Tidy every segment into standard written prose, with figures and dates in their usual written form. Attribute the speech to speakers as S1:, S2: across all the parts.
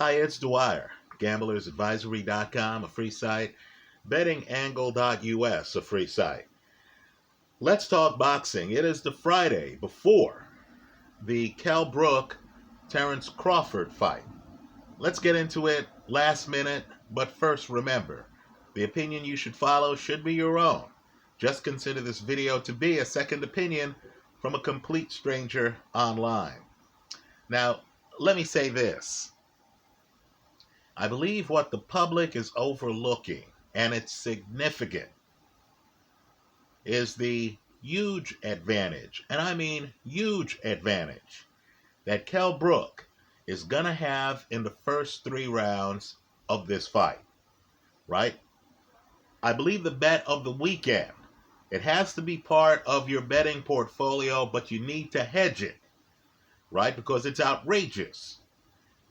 S1: Hi, it's Dwyer. GamblersAdvisory.com, a free site. BettingAngle.us, a free site. Let's talk boxing. It is the Friday before the Brook Terence Crawford fight. Let's get into it last minute, but first remember, the opinion you should follow should be your own. Just consider this video to be a second opinion from a complete stranger online. Now, let me say this. I believe what the public is overlooking, and it's significant, is the huge advantage, and I mean huge advantage, that Brook is going to have in the first 3 rounds of this fight, right? I believe the bet of the weekend, it has to be part of your betting portfolio, but you need to hedge it, right? Because it's outrageous.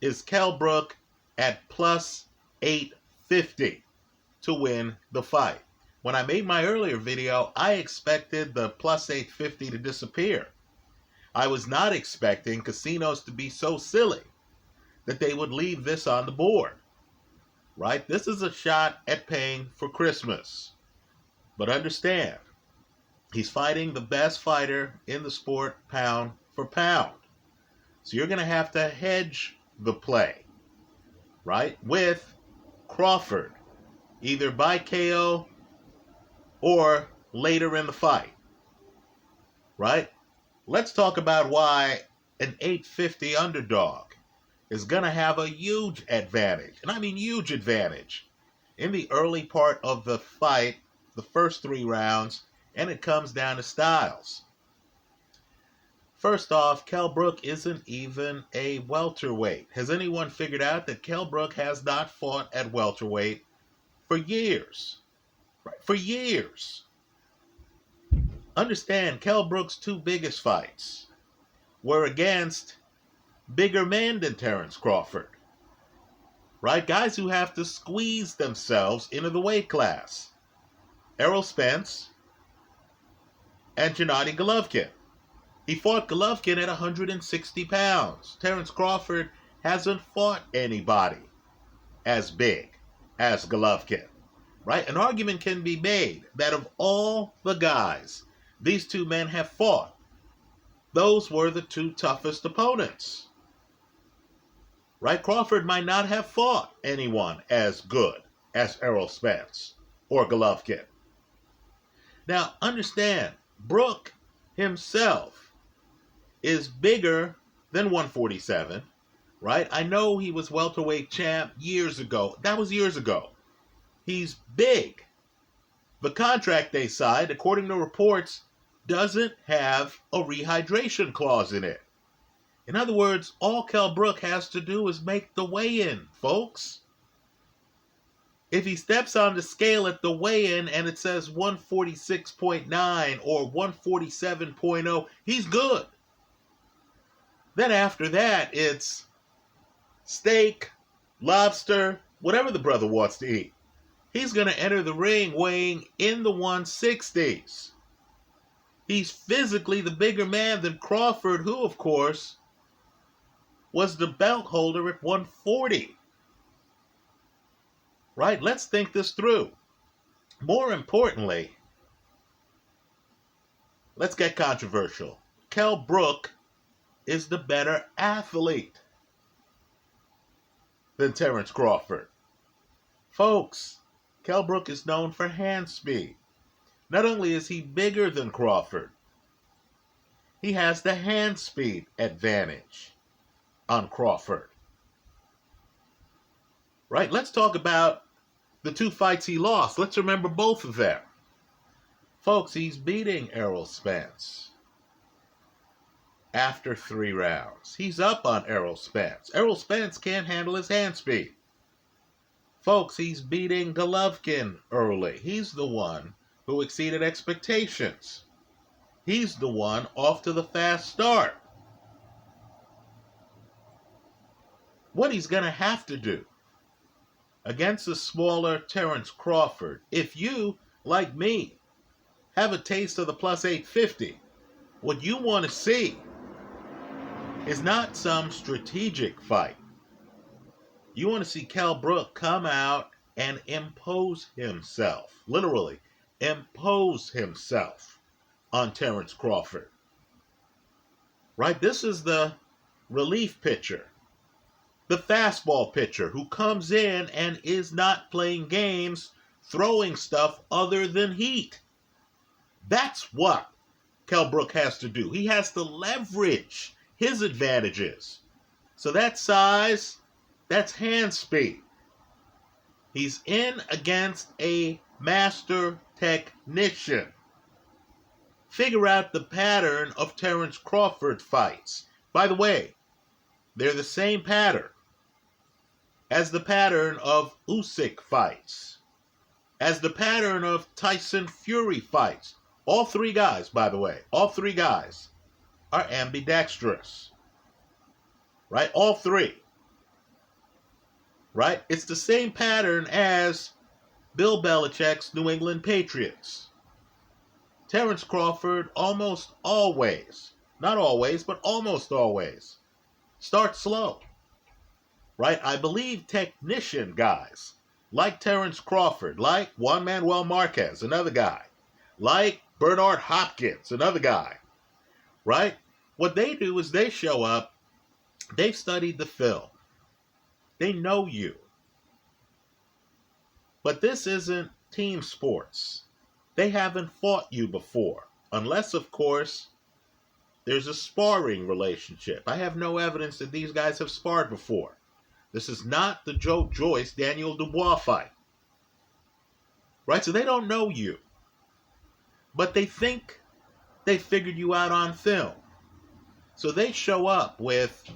S1: Is Brook at plus 850 to win the fight? When I made my earlier video, I expected the plus 850 to disappear. I was not expecting casinos to be so silly that they would leave this on the board, right? This is a shot at paying for Christmas. But understand, he's fighting the best fighter in the sport pound for pound. So you're going to have to hedge the play, right, with Crawford, either by KO or later in the fight, right? Let's talk about why an 850 underdog is going to have a huge advantage, and I mean huge advantage, in the early part of the fight, the first 3 rounds, and it comes down to styles. First off, Brook isn't even a welterweight. Has anyone figured out that Brook has not fought at welterweight for years? Right? For years. Understand, Brook's 2 biggest fights were against bigger men than Terence Crawford. Right? Guys who have to squeeze themselves into the weight class. Errol Spence and Gennady Golovkin. He fought Golovkin at 160 pounds. Terence Crawford hasn't fought anybody as big as Golovkin, right? An argument can be made that of all the guys these 2 men have fought, those were the 2 toughest opponents, right? Crawford might not have fought anyone as good as Errol Spence or Golovkin. Now, understand, Brook himself is bigger than 147, right? I know he was welterweight champ years ago. That was years ago. He's big. The contract they signed, according to reports, doesn't have a rehydration clause in it. In other words, all Brook has to do is make the weigh-in, folks. If he steps on the scale at the weigh-in and it says 146.9 or 147.0, he's good. Then after that, it's steak, lobster, whatever the brother wants to eat. He's going to enter the ring weighing in the 160s. He's physically the bigger man than Crawford, who, of course, was the belt holder at 140. Right? Let's think this through. More importantly, let's get controversial. Brook is the better athlete than Terence Crawford. Folks, Brook is known for hand speed. Not only is he bigger than Crawford, he has the hand speed advantage on Crawford. Right? Let's talk about the 2 fights he lost. Let's remember both of them. Folks, he's beating Errol Spence after 3 rounds. He's up on Errol Spence. Errol Spence can't handle his hand speed. Folks, he's beating Golovkin early. He's the one who exceeded expectations. He's the one off to the fast start. What he's going to have to do against a smaller Terence Crawford, if you, like me, have a taste of the plus 850, what you want to see is not some strategic fight. You want to see Kell Brook come out and impose himself, literally impose himself on Terrence Crawford. Right? This is the relief pitcher, the fastball pitcher who comes in and is not playing games, throwing stuff other than heat. That's what Kell Brook has to do. He has to leverage his advantages. So that's size, that's hand speed. He's in against a master technician. Figure out the pattern of Terrence Crawford fights. By the way, they're the same pattern as the pattern of Usyk fights, as the pattern of Tyson Fury fights. All three guys, by the way, all three guys are ambidextrous. Right? All three. Right? It's the same pattern as Bill Belichick's New England Patriots. Terrence Crawford almost always, not always, but almost always, starts slow. Right? I believe technician guys like Terrence Crawford, like Juan Manuel Marquez, another guy, like Bernard Hopkins, another guy, right? What they do is they show up, they've studied the film, they know you. But this isn't team sports. They haven't fought you before, unless, of course, there's a sparring relationship. I have no evidence that these guys have sparred before. This is not the Joe Joyce, Daniel Dubois fight. Right? So they don't know you. But they think they figured you out on film. So they show up with,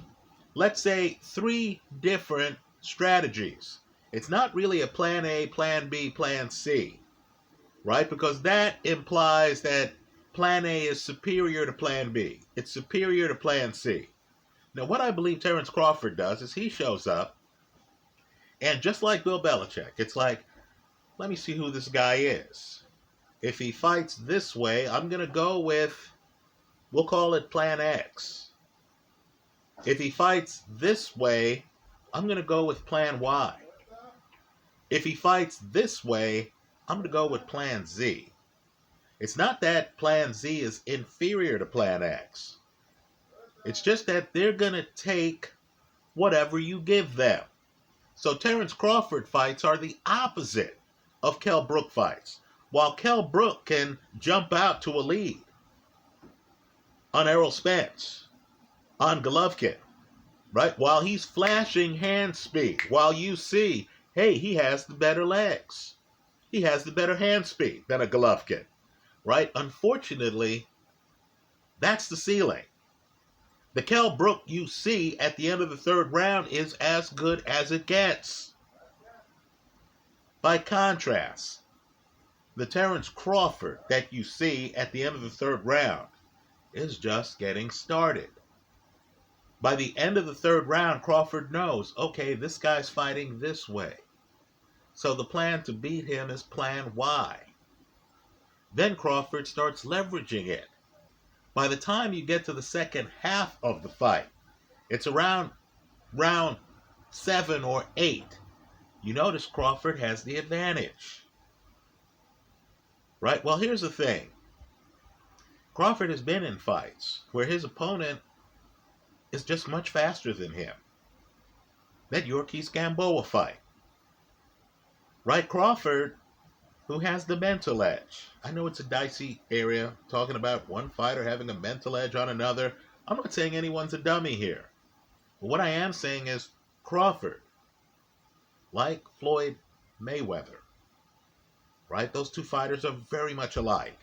S1: let's say, 3 different strategies. It's not really a plan A, plan B, plan C. Right? Because that implies that plan A is superior to plan B. It's superior to plan C. Now, what I believe Terrence Crawford does is he shows up, and just like Bill Belichick, it's like, let me see who this guy is. If he fights this way, I'm going to go with, we'll call it plan X. If he fights this way, I'm going to go with plan Y. If he fights this way, I'm going to go with plan Z. It's not that plan Z is inferior to plan X. It's just that they're going to take whatever you give them. So Terrence Crawford fights are the opposite of Kell Brook fights. While Kell Brook can jump out to a lead on Errol Spence, on Golovkin, right? While he's flashing hand speed, while you see, hey, he has the better legs. He has the better hand speed than a Golovkin, right? Unfortunately, that's the ceiling. The Kell Brook you see at the end of the 3rd round is as good as it gets. By contrast, the Terrence Crawford that you see at the end of the 3rd round is just getting started. By the end of the 3rd round, Crawford knows, okay, this guy's fighting this way. So the plan to beat him is plan Y. Then Crawford starts leveraging it. By the time you get to the second half of the fight, it's around round 7 or 8. You notice Crawford has the advantage. Right? Well, here's the thing. Crawford has been in fights where his opponent is just much faster than him. That Yorkis Gamboa fight. Right? Crawford, who has the mental edge. I know it's a dicey area, talking about one fighter having a mental edge on another. I'm not saying anyone's a dummy here. But what I am saying is Crawford, like Floyd Mayweather, right? Those two fighters are very much alike,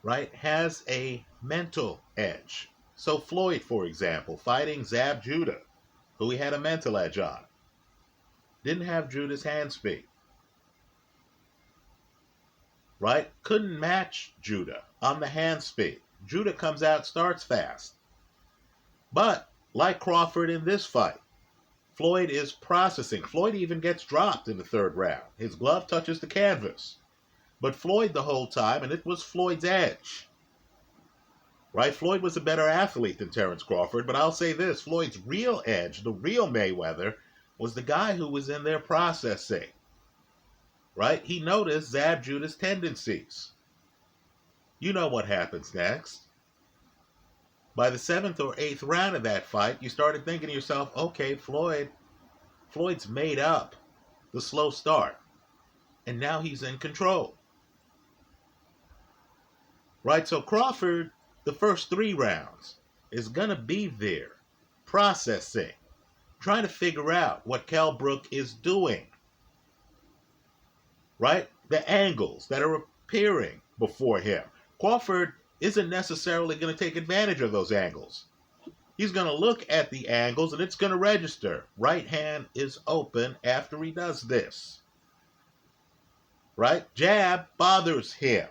S1: right? Has a mental edge. So Floyd, for example, fighting Zab Judah, who he had a mental edge on, didn't have Judah's hand speed. Right? Couldn't match Judah on the hand speed. Judah comes out, starts fast. But, like Crawford in this fight, Floyd is processing. Floyd even gets dropped in the 3rd round. His glove touches the canvas. But Floyd the whole time, and it was Floyd's edge. right? Floyd was a better athlete than Terrence Crawford, but I'll say this, Floyd's real edge, the real Mayweather, was the guy who was in there processing, right? He noticed Zab Judah's tendencies. You know what happens next. By the 7th or 8th round of that fight, you started thinking to yourself, okay, Floyd's made up the slow start, and now he's in control. Right, so Crawford, the first 3 rounds, is going to be there, processing, trying to figure out what Kell Brook is doing. Right? The angles that are appearing before him. Crawford isn't necessarily going to take advantage of those angles. He's going to look at the angles and it's going to register. Right hand is open after he does this. Right? Jab bothers him.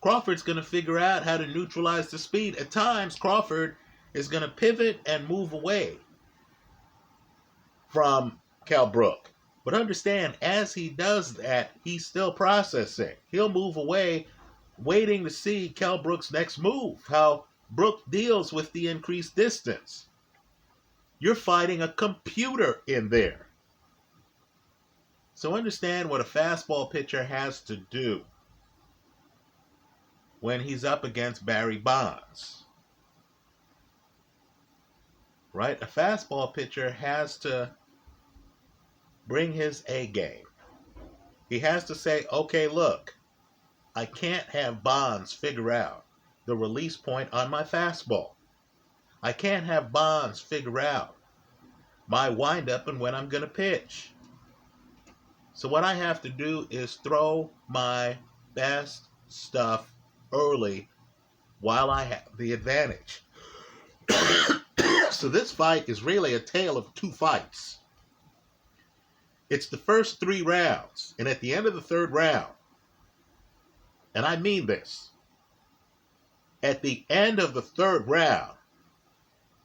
S1: Crawford's going to figure out how to neutralize the speed. At times, Crawford is going to pivot and move away from Kell Brook. But understand, as he does that, he's still processing. He'll move away, waiting to see Kell Brook's next move, how Brook deals with the increased distance. You're fighting a computer in there. So understand what a fastball pitcher has to do when he's up against Barry Bonds. Right? A fastball pitcher has to bring his A game. He has to say, okay, look, I can't have Bonds figure out the release point on my fastball. I can't have Bonds figure out my windup and when I'm going to pitch. So what I have to do is throw my best stuff early while I have the advantage. So this fight is really a tale of 2 fights. It's the first 3 rounds, and at the end of the 3rd round, and I mean this, at the end of the 3rd round,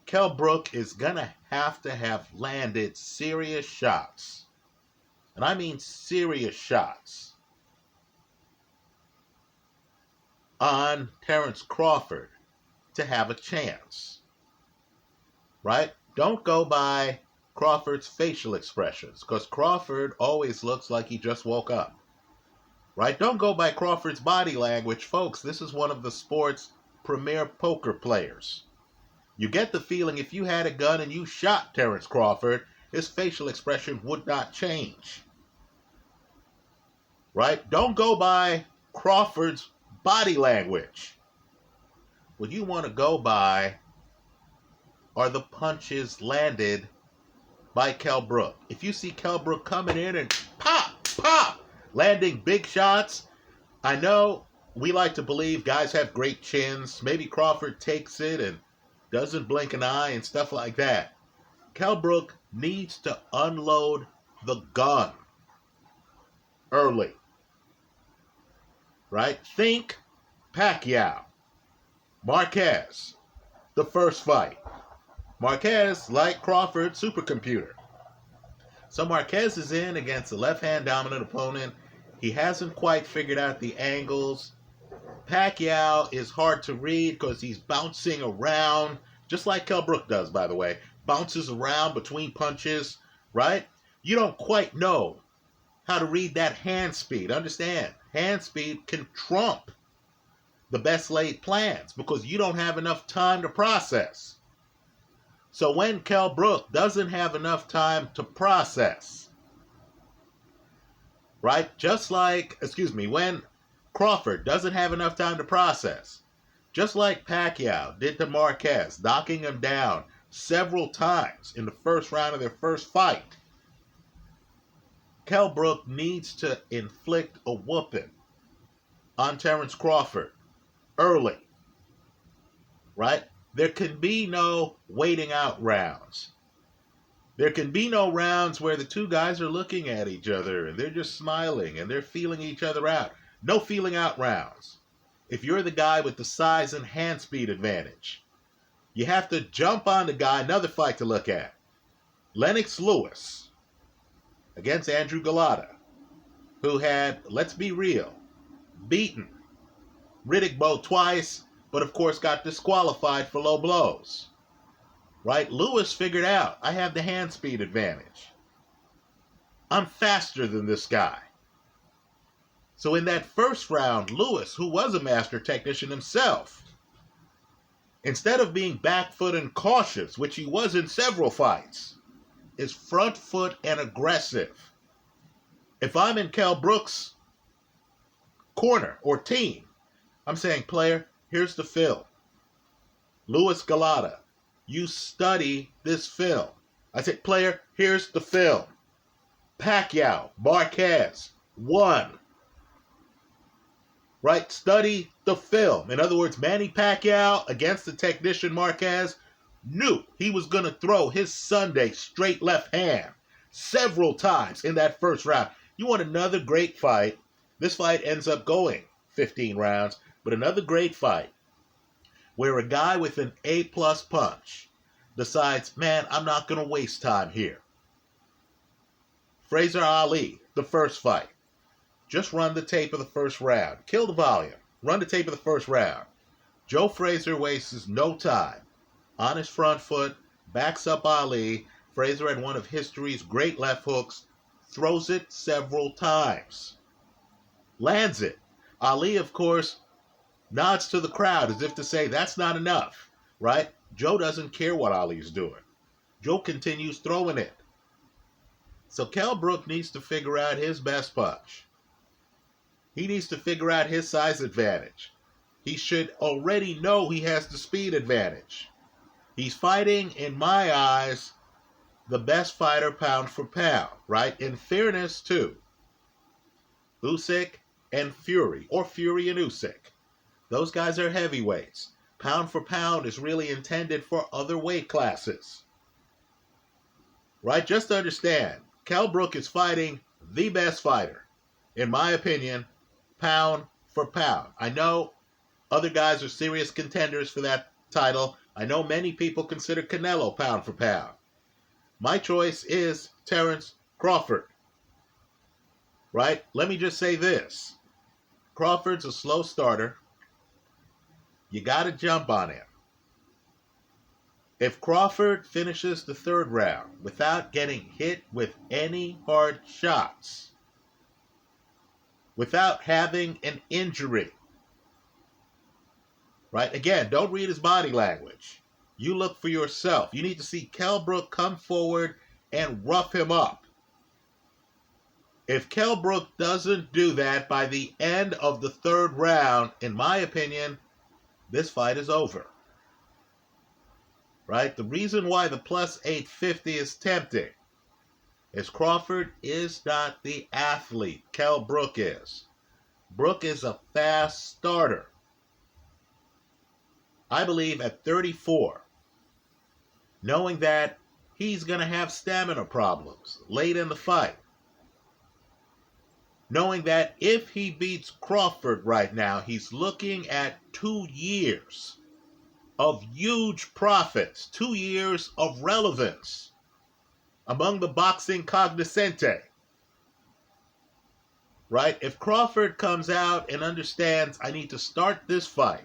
S1: Kell Brook is going to have landed serious shots. And I mean serious shots on Terrence Crawford to have a chance. Right? Don't go by Crawford's facial expressions, because Crawford always looks like he just woke up. Right? Don't go by Crawford's body language. Folks, this is one of the sport's premier poker players. You get the feeling if you had a gun and you shot Terrence Crawford, his facial expression would not change. Right? Don't go by Crawford's body language. What you want to go by are the punches landed by Kell Brook. If you see Kell Brook coming in and pop, landing big shots, I know we like to believe guys have great chins. Maybe Crawford takes it and doesn't blink an eye and stuff like that. Kell Brook needs to unload the gun early. Right? Think Pacquiao. Marquez. The first fight. Marquez, like Crawford, supercomputer. So Marquez is in against a left-hand dominant opponent. He hasn't quite figured out the angles. Pacquiao is hard to read because he's bouncing around, just like Kell Brook does, by the way. Bounces around between punches, right? You don't quite know how to read that hand speed. Understand, hand speed can trump the best laid plans because you don't have enough time to process. So when Kell Brook doesn't have enough time to process, right? When Crawford doesn't have enough time to process, just like Pacquiao did to Marquez, knocking him down several times in the first round of their first fight, Kell Brook needs to inflict a whooping on Terrence Crawford early, right? There can be no waiting out rounds. There can be no rounds where the two guys are looking at each other and they're just smiling and they're feeling each other out. No feeling out rounds. If you're the guy with the size and hand speed advantage, you have to jump on the guy. Another fight to look at. Lennox Lewis against Andrew Galata, who had, let's be real, beaten Riddick Bowe twice, but of course got disqualified for low blows. Right? Lewis figured out, I have the hand speed advantage. I'm faster than this guy. So in that first round, Lewis, who was a master technician himself, instead of being back foot and cautious, which he was in several fights, is front foot and aggressive. If I'm in Kell Brook's corner or team, I'm saying, player, here's the film. Louis Galata, you study this film. I say, player, here's the film. Pacquiao, Marquez, won. Right? Study the film. In other words, Manny Pacquiao against the technician Marquez knew he was going to throw his Sunday straight left hand several times in that first round. You want another great fight? This fight ends up going 15 rounds, but another great fight where a guy with an A-plus punch decides, man, I'm not going to waste time here. Fraser Ali, the first fight. Just run the tape of the first round. Kill the volume. Run the tape of the first round. Joe Frazier wastes no time. On his front foot, backs up Ali. Frazier had one of history's great left hooks. Throws it several times. Lands it. Ali, of course, nods to the crowd as if to say, that's not enough, right? Joe doesn't care what Ali's doing. Joe continues throwing it. So Kell Brook needs to figure out his best punch. He needs to figure out his size advantage. He should already know he has the speed advantage. He's fighting, in my eyes, the best fighter pound for pound, right? In fairness, too. Usyk and Fury, or Fury and Usyk. Those guys are heavyweights. Pound for pound is really intended for other weight classes. Right? Just understand, Kell Brook is fighting the best fighter, in my opinion, pound for pound. I know other guys are serious contenders for that title. I know many people consider Canelo pound for pound. My choice is Terence Crawford. Right? Let me just say this. Crawford's a slow starter. You got to jump on him. If Crawford finishes the third round without getting hit with any hard shots, without having an injury, right? Again, don't read his body language. You look for yourself. You need to see Kell Brook come forward and rough him up. If Kell Brook doesn't do that by the end of the third round, in my opinion, this fight is over. Right? The reason why the plus 850 is tempting is Crawford is not the athlete Kell Brook is. Brook is a fast starter. I believe at 34, knowing that he's going to have stamina problems late in the fight, knowing that if he beats Crawford right now, he's looking at 2 years of huge profits, 2 years of relevance among the boxing cognoscente. Right? If Crawford comes out and understands, I need to start this fight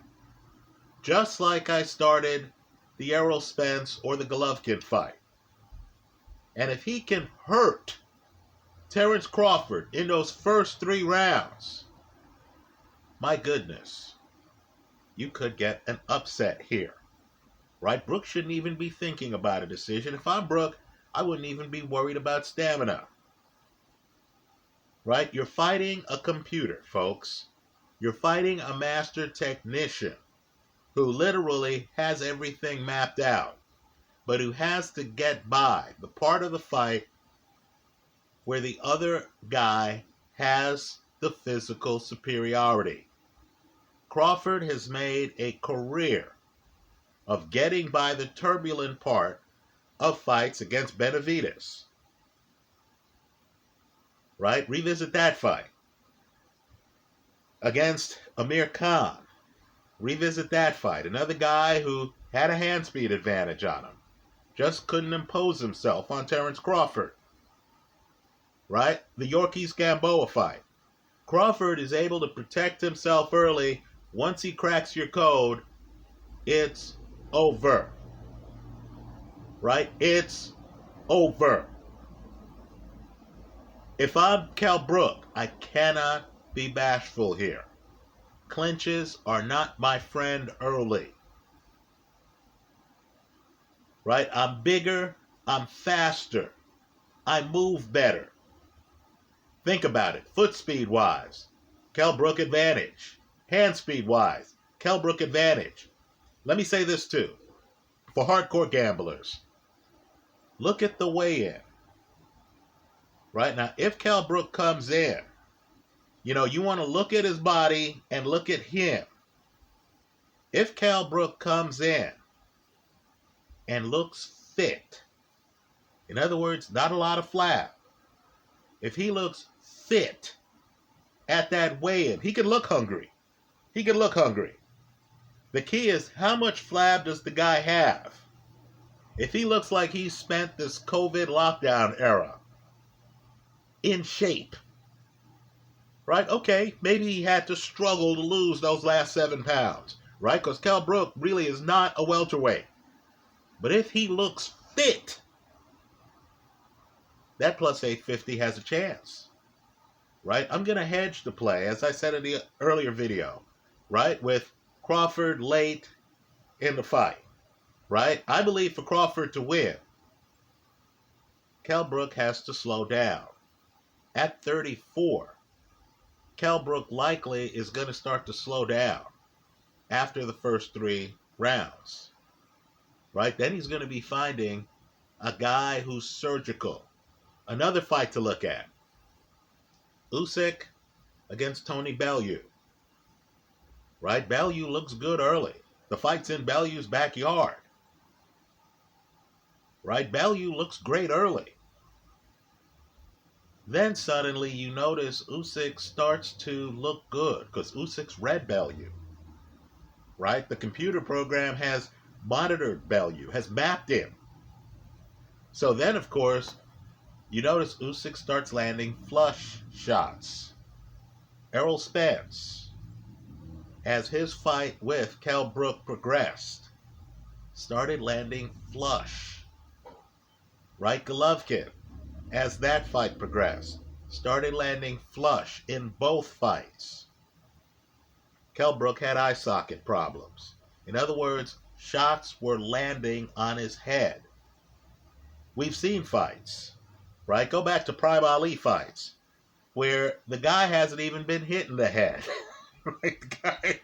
S1: just like I started the Errol Spence or the Golovkin fight, and if he can hurt Terence Crawford in those first 3 rounds, my goodness, you could get an upset here. Right? Brook shouldn't even be thinking about a decision. If I'm Brook, I wouldn't even be worried about stamina. Right? You're fighting a computer, folks. You're fighting a master technician who literally has everything mapped out, but who has to get by the part of the fight where the other guy has the physical superiority. Crawford has made a career of getting by the turbulent part of fights against Benavidez. Right? Revisit that fight. Against Amir Khan. Revisit that fight. Another guy who had a hand speed advantage on him. Just couldn't impose himself on Terence Crawford. Right? The Yorkis-Gamboa fight. Crawford is able to protect himself early. Once he cracks your code, It's over. Right? It's over. If I'm Cal Brook, I cannot be bashful here. Clinches are not my friend early. Right? I'm bigger. I'm faster. I move better. Think about it. Foot speed wise, Cal Brook advantage. Hand speed wise, Cal Brook advantage. Let me say this too. For hardcore gamblers, look at the weigh-in. Right now, if Cal Brook comes in, you want to look at his body and look at him. If Cal Brook comes in and looks fit, in other words, not a lot of flab, if he looks fit at that weigh-in, he can look hungry. He can look hungry. The key is, how much flab does the guy have? If he looks like he spent this COVID lockdown era in shape, right? Okay, maybe he had to struggle to lose those last 7 pounds, right? Because Cal Brook really is not a welterweight. But if he looks fit, that plus 850 has a chance, right? I'm going to hedge the play, as I said in the earlier video, right? With Crawford late in the fight, right? I believe for Crawford to win, Cal Brook has to slow down. At 34, Cal Brook likely is going to start to slow down after the first 3 rounds, right? Then he's going to be finding a guy who's surgical. Another fight to look at. Usyk against Tony Bellew, right? Bellew looks good early. The fight's in Bellew's backyard, right? Bellew looks great early. Then suddenly you notice Usyk starts to look good because Usyk's read Bellew, right? The computer program has monitored Bellew, has mapped him. So then, of course, you notice Usyk starts landing flush shots. Errol Spence, as his fight with Cal Brook progressed, started landing flush. Right? Golovkin, as that fight progressed, started landing flush in both fights. Cal Brook had eye socket problems. In other words, shots were landing on his head. We've seen fights, right? Go back to Prime Ali fights, where the guy hasn't even been hit in the head. Right?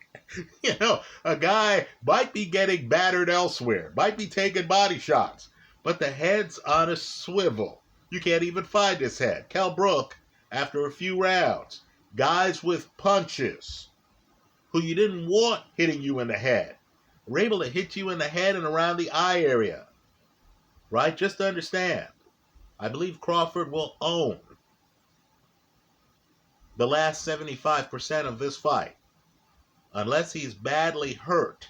S1: A guy might be getting battered elsewhere, might be taking body shots, but the head's on a swivel. You can't even find his head. Cal Brook, after a few rounds, guys with punches who you didn't want hitting you in the head were able to hit you in the head and around the eye area. Right? Just understand, I believe Crawford will own the last 75% of this fight, unless he's badly hurt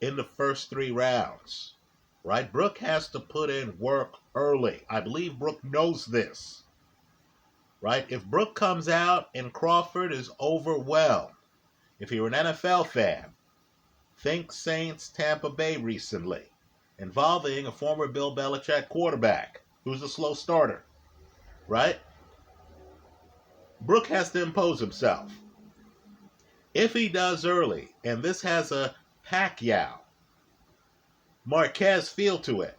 S1: in the first 3 rounds. Right? Brook has to put in work early. I believe Brook knows this. Right? If Brook comes out and Crawford is overwhelmed, if you're an NFL fan, think Saints Tampa Bay recently, involving a former Bill Belichick quarterback who's a slow starter. Right? Brook has to impose himself. If he does early, and this has a Pacquiao, Marquez feel to it,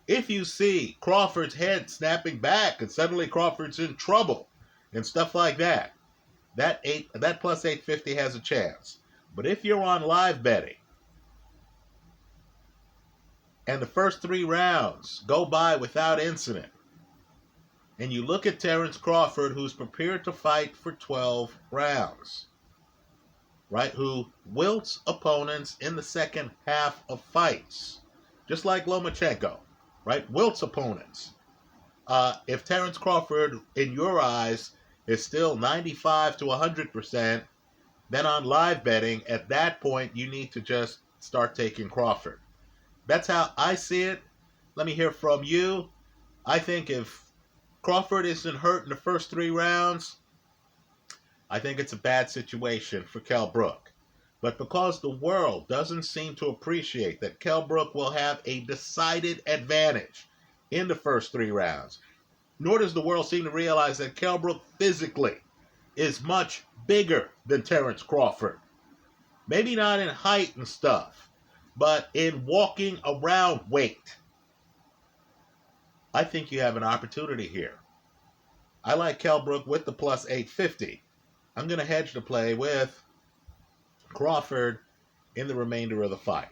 S1: if you see Crawford's head snapping back and suddenly Crawford's in trouble and stuff like that, that plus 850 has a chance. But if you're on live betting and the first 3 rounds go by without incident, and you look at Terence Crawford, who's prepared to fight for 12 rounds, right, who wilts opponents in the second half of fights, just like Lomachenko, right, wilts opponents. If Terence Crawford, in your eyes, is still 95 to 100%, then on live betting, at that point, you need to just start taking Crawford. That's how I see it. Let me hear from you. I think if Crawford isn't hurt in the first 3 rounds, I think it's a bad situation for Cal Brook. But because the world doesn't seem to appreciate that Kell Brook will have a decided advantage in the first 3 rounds, nor does the world seem to realize that Kell Brook physically is much bigger than Terrence Crawford. Maybe not in height and stuff, but in walking around weight. I think you have an opportunity here. I like Kell Brook with the plus 850. I'm going to hedge the play with Crawford in the remainder of the fight.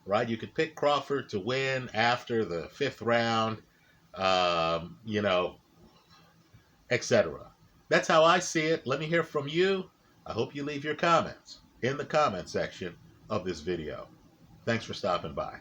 S1: Right? You could pick Crawford to win after the 5th round, etc. That's how I see it. Let me hear from you. I hope you leave your comments in the comment section of this video. Thanks for stopping by.